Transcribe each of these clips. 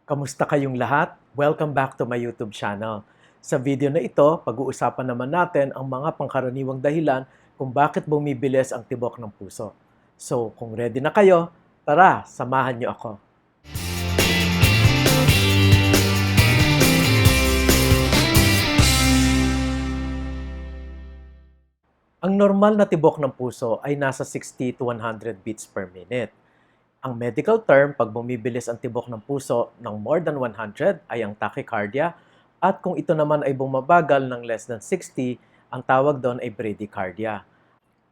Kamusta kayong lahat? Welcome back to my YouTube channel. Sa video na ito, pag-uusapan naman natin ang mga pangkaraniwang dahilan kung bakit bumibilis ang tibok ng puso. So, kung ready na kayo, tara, samahan niyo ako. Ang normal na tibok ng puso ay nasa 60 to 100 beats per minute. Ang medical term pag bumibilis ang tibok ng puso ng more than 100 ay ang tachycardia at kung ito naman ay bumabagal ng less than 60, ang tawag doon ay bradycardia.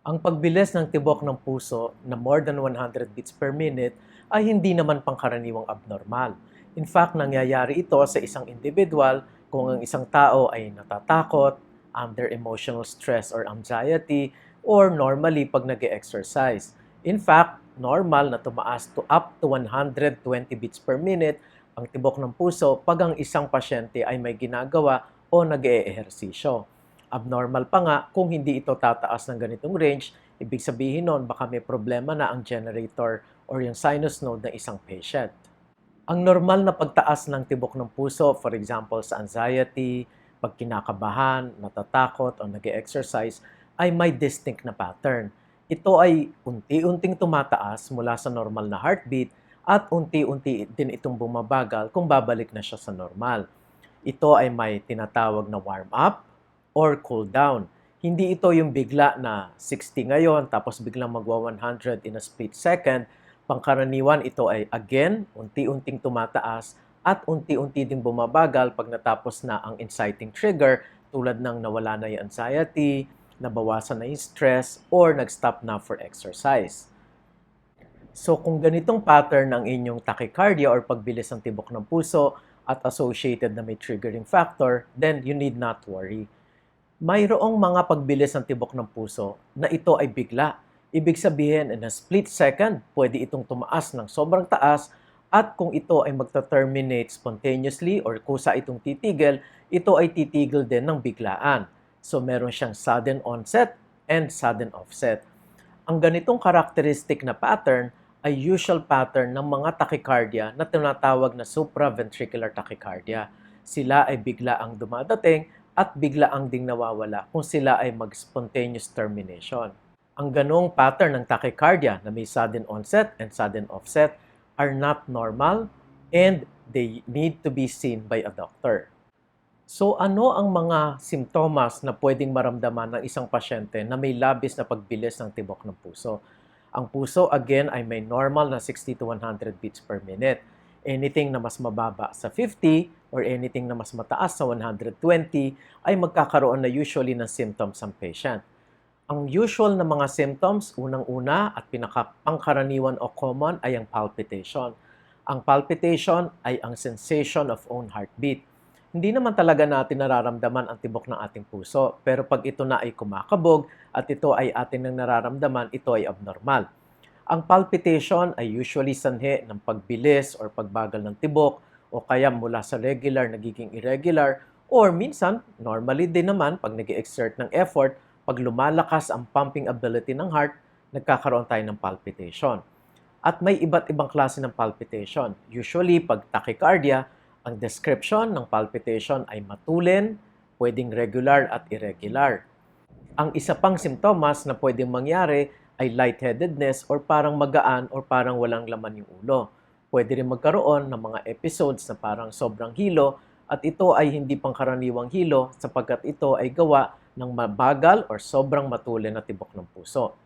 Ang pagbilis ng tibok ng puso na more than 100 beats per minute ay hindi naman pangkaraniwang abnormal. In fact, nangyayari ito sa isang individual kung ang isang tao ay natatakot, under emotional stress or anxiety, or normally pag nag-exercise. In fact, normal na tumaas to up to 120 beats per minute ang tibok ng puso pag ang isang pasyente ay may ginagawa o nag-eehersisyo. Abnormal pa nga kung hindi ito tataas ng ganitong range, ibig sabihin nun baka may problema na ang generator or yung sinus node ng isang patient. Ang normal na pagtaas ng tibok ng puso, for example sa anxiety, pag kinakabahan, natatakot o nag-exercise, ay may distinct na pattern. Ito ay unti-unting tumataas mula sa normal na heartbeat at unti-unti din itong bumabagal kung babalik na siya sa normal. Ito ay may tinatawag na warm up or cool down. Hindi ito yung bigla na 60 ngayon tapos biglang magwa 100 in a split second. Pangkaraniwan ito ay again, unti-unting tumataas at unti-unti din bumabagal pag natapos na ang inciting trigger tulad ng nawala na yung anxiety, nabawasan na yung stress, or nag-stop na for exercise. So kung ganitong pattern ang inyong tachycardia or pagbilis ng tibok ng puso at associated na may triggering factor, then you need not worry. Mayroong mga pagbilis ng tibok ng puso na ito ay bigla. Ibig sabihin, in a split second, pwede itong tumaas ng sobrang taas at kung ito ay magta-terminate spontaneously or kusa itong titigil, ito ay titigil din ng biglaan. So meron siyang sudden onset and sudden offset. Ang ganitong characteristic na pattern ay usual pattern ng mga tachycardia na tinatawag na supraventricular tachycardia. Sila ay bigla ang dumadating at bigla ang ding nawawala kung sila ay mag-spontaneous termination. Ang ganong pattern ng tachycardia na may sudden onset and sudden offset are not normal and they need to be seen by a doctor. So ano ang mga simptomas na pwedeng maramdaman ng isang pasyente na may labis na pagbilis ng tibok ng puso? Ang puso again ay may normal na 60 to 100 beats per minute. Anything na mas mababa sa 50 or anything na mas mataas sa 120 ay magkakaroon na usually ng symptoms ang patient. Ang usual na mga symptoms, unang-una at pinakapangkaraniwan o common ay ang palpitation. Ang palpitation ay ang sensation of own heartbeat. Hindi naman talaga natin nararamdaman ang tibok ng ating puso, pero pag ito na ay kumakabog at ito ay atin nang nararamdaman, ito ay abnormal. Ang palpitation ay usually sanhi ng pagbilis or pagbagal ng tibok o kaya mula sa regular nagiging irregular or minsan, normally din naman pag nag-exert ng effort, pag lumalakas ang pumping ability ng heart, nagkakaroon tayo ng palpitation. At may iba't ibang klase ng palpitation. Usually, pag tachycardia, ang description ng palpitation ay matulin, pwedeng regular at irregular. Ang isa pang simptomas na pwedeng mangyari ay lightheadedness or parang magaan or parang walang laman yung ulo. Pwede rin magkaroon ng mga episodes na parang sobrang hilo at ito ay hindi pangkaraniwang hilo sapagkat ito ay gawa ng mabagal or sobrang matulin na tibok ng puso.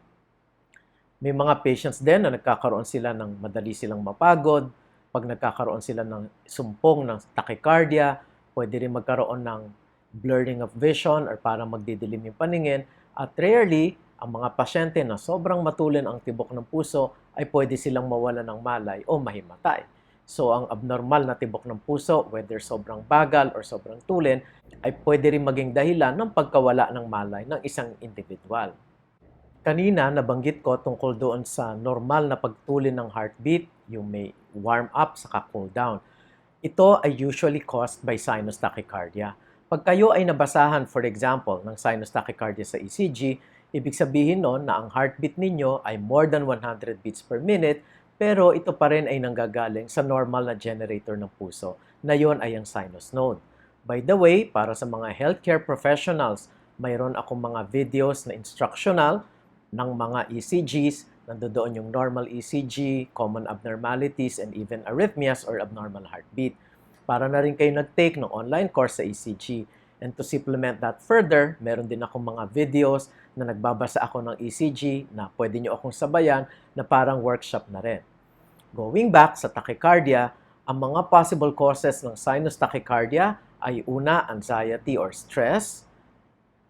May mga patients din na nagkakaroon sila ng madali silang mapagod, pag nagkakaroon sila ng sumpong ng tachycardia, pwede rin magkaroon ng blurring of vision or parang magdidilim yung paningin, at rarely, ang mga pasyente na sobrang matulin ang tibok ng puso ay pwede silang mawala ng malay o mahimatay. So, ang abnormal na tibok ng puso, whether sobrang bagal or sobrang tulin, ay pwede rin maging dahilan ng pagkawala ng malay ng isang individual. Kanina, nabanggit ko tungkol doon sa normal na pagtulin ng heartbeat, yung may warm up saka cool down. Ito ay usually caused by sinus tachycardia. Pag kayo ay nabasahan, for example, ng sinus tachycardia sa ECG, ibig sabihin nun na ang heartbeat ninyo ay more than 100 beats per minute pero ito pa rin ay nanggagaling sa normal na generator ng puso, na yon ay ang sinus node. By the way, para sa mga healthcare professionals, mayroon akong mga videos na instructional ng mga ECGs. Nandoon yung normal ECG, common abnormalities, and even arrhythmias or abnormal heartbeat. Para na rin kayo nag-take ng online course sa ECG. And to supplement that further, meron din akong mga videos na nagbabasa ako ng ECG na pwede nyo akong sabayan na parang workshop na rin. Going back sa tachycardia, ang mga possible causes ng sinus tachycardia ay una, anxiety or stress,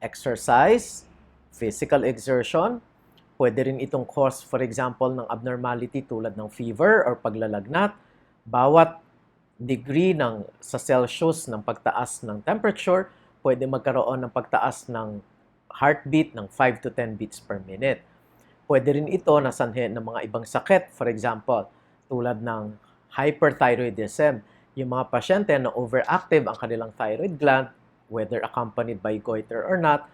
exercise, physical exertion. Pwede rin itong cause, for example, ng abnormality tulad ng fever or paglalagnat. Bawat degree sa Celsius ng pagtaas ng temperature, pwede magkaroon ng pagtaas ng heartbeat ng 5 to 10 beats per minute. Pwede rin ito na sanhi ng mga ibang sakit, for example, tulad ng hyperthyroidism. Yung mga pasyente na overactive ang kanilang thyroid gland, whether accompanied by goiter or not,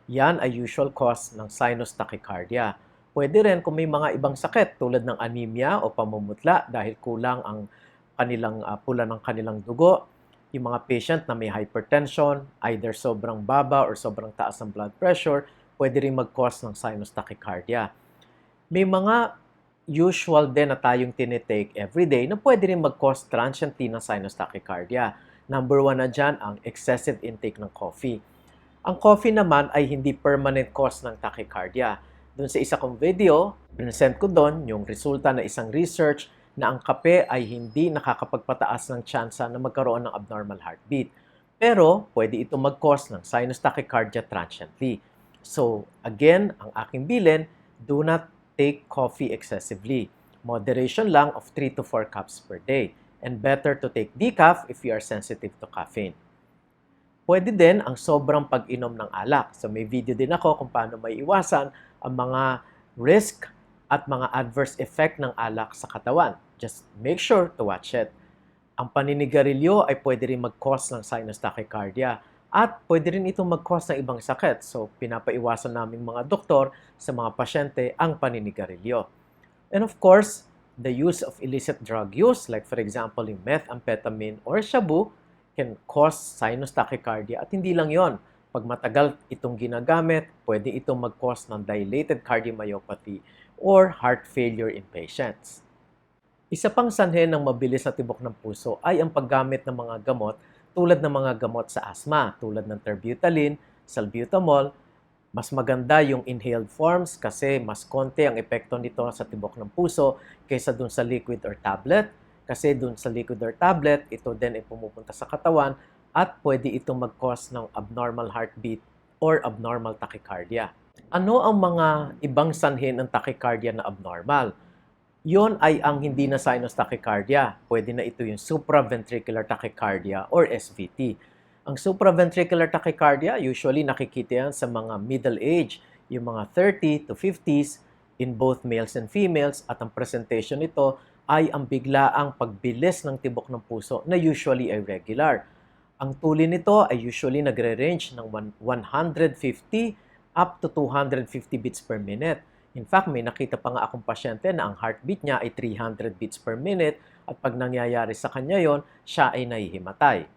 yan ay usual cause ng sinus tachycardia. Pwede rin kung may mga ibang sakit tulad ng anemia o pamumutla dahil kulang ang kanilang pula ng kanilang dugo. Yung mga patient na may hypertension, either sobrang baba or sobrang taas ng blood pressure, pwede rin mag-cause ng sinus tachycardia. May mga usual din na tayong tinitake everyday na pwede rin mag-cause transiently ng sinus tachycardia. Number 1 na dyan, ang excessive intake ng coffee. Ang coffee naman ay hindi permanent cause ng tachycardia. Doon sa isa kong video, present ko doon yung resulta ng isang research na ang kape ay hindi nakakapagpataas ng tsansa na magkaroon ng abnormal heartbeat. Pero pwede ito mag-cause ng sinus tachycardia transiently. So, again, ang aking bilin, do not take coffee excessively. Moderation lang of 3 to 4 cups per day. And better to take decaf if you are sensitive to caffeine. Pwede din ang sobrang pag-inom ng alak. So may video din ako kung paano may iwasan ang mga risk at mga adverse effect ng alak sa katawan. Just make sure to watch it. Ang paninigarilyo ay pwede rin mag-cause ng sinus tachycardia at pwede rin itong mag-cause ng ibang sakit. So pinapaiwasan namin mga doktor sa mga pasyente ang paninigarilyo. And of course, the use of illicit drug use, like for example yung methamphetamine or shabu, can cause sinus tachycardia. At hindi lang yon. Pag matagal itong ginagamit, pwede itong mag-cause ng dilated cardiomyopathy or heart failure in patients. Isa pang sanhi ng mabilis na tibok ng puso ay ang paggamit ng mga gamot tulad ng mga gamot sa asthma, tulad ng terbutaline, salbutamol. Mas maganda yung inhaled forms kasi mas konti ang epekto nito sa tibok ng puso kaysa dun sa liquid or tablet. Kasi dun sa liquid or tablet, ito din ay pumupunta sa katawan at pwede itong mag-cause ng abnormal heartbeat or abnormal tachycardia. Ano ang mga ibang sanhi ng tachycardia na abnormal? Yon ay ang hindi na sinus tachycardia. Pwede na ito yung supraventricular tachycardia or SVT. Ang supraventricular tachycardia, usually nakikita yan sa mga middle age, yung mga 30 to 50s in both males and females, at ang presentation nito ay ang biglaang pagbilis ng tibok ng puso na usually ay regular. Ang tuli nito ay usually nagre-range ng 150 up to 250 beats per minute. In fact, may nakita pa nga akong pasyente na ang heartbeat niya ay 300 beats per minute at pag nangyayari sa kanya yon, siya ay nahihimatay.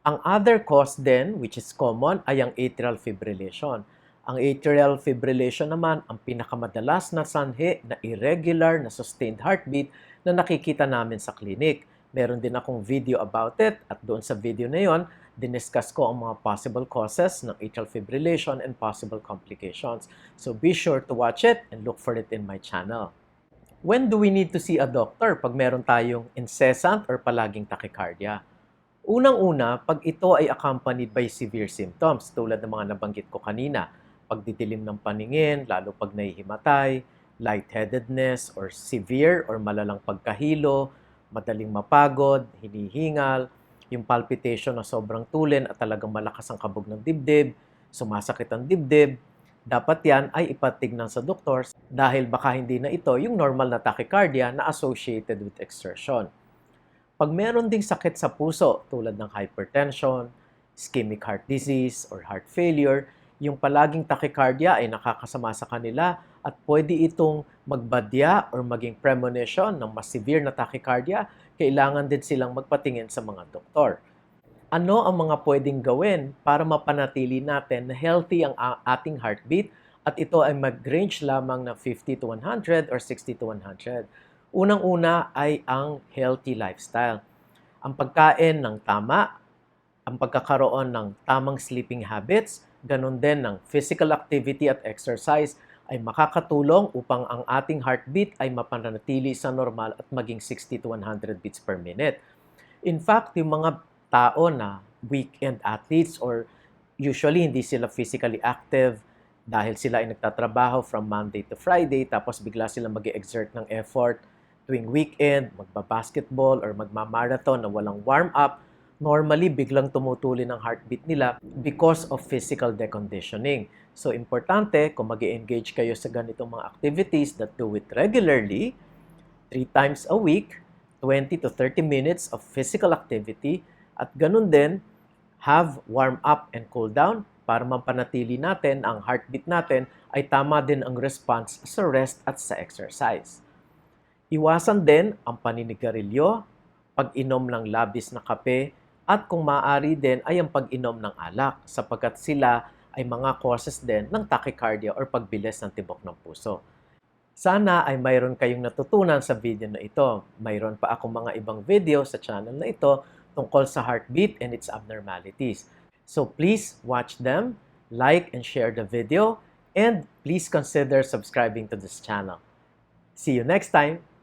Ang other cause din, which is common, ay ang atrial fibrillation. Ang atrial fibrillation naman ang pinakamadalas na sanhi na irregular na sustained heartbeat na nakikita namin sa clinic. Meron din akong video about it at doon sa video na yon, diniscuss ko ang mga possible causes ng atrial fibrillation and possible complications. So be sure to watch it and look for it in my channel. When do we need to see a doctor pag meron tayong incessant or palaging tachycardia? Unang-una, pag ito ay accompanied by severe symptoms tulad ng mga nabanggit ko kanina, pagdidilim ng paningin, lalo pag nahihimatay, lightheadedness or severe or malalang pagkahilo, madaling mapagod, hinihingal, yung palpitation na sobrang tulin at talagang malakas ang kabog ng dibdib, sumasakit ang dibdib, dapat yan ay ipatignan sa doktor dahil baka hindi na ito yung normal na tachycardia na associated with exertion. Pag meron ding sakit sa puso tulad ng hypertension, ischemic heart disease, or heart failure, yung palaging tachycardia ay nakakasama sa kanila at pwede itong magbadya or maging premonition ng mas severe na tachycardia, kailangan din silang magpatingin sa mga doktor. Ano ang mga pwedeng gawin para mapanatili natin na healthy ang ating heartbeat at ito ay mag-range lamang ng 50 to 100 or 60 to 100? Unang-una ay ang healthy lifestyle. Ang pagkain ng tama, ang pagkakaroon ng tamang sleeping habits, ganun din ng physical activity at exercise ay makakatulong upang ang ating heartbeat ay mapanatili sa normal at maging 60 to 100 beats per minute. In fact, yung mga tao na weekend athletes or usually hindi sila physically active dahil sila ay nagtatrabaho from Monday to Friday tapos bigla sila mag-exert ng effort tuwing weekend, magba-basketball or magma-marathon na walang warm-up, normally biglang tumutuli ng heartbeat nila because of physical deconditioning. So, importante kung mag-engage kayo sa ganitong mga activities that do it regularly, 3 times a week, 20 to 30 minutes of physical activity, at ganun din, have warm up and cool down para mapanatili natin ang heartbeat natin ay tama din ang response sa rest at sa exercise. Iwasan din ang paninigarilyo, pag-inom ng labis na kape, at kung maaari din ay ang pag-inom ng alak sapagkat sila ay mga causes din ng tachycardia or pagbilis ng tibok ng puso. Sana ay mayroon kayong natutunan sa video na ito. Mayroon pa akong mga ibang video sa channel na ito tungkol sa heartbeat and its abnormalities. So please watch them, like and share the video, and please consider subscribing to this channel. See you next time!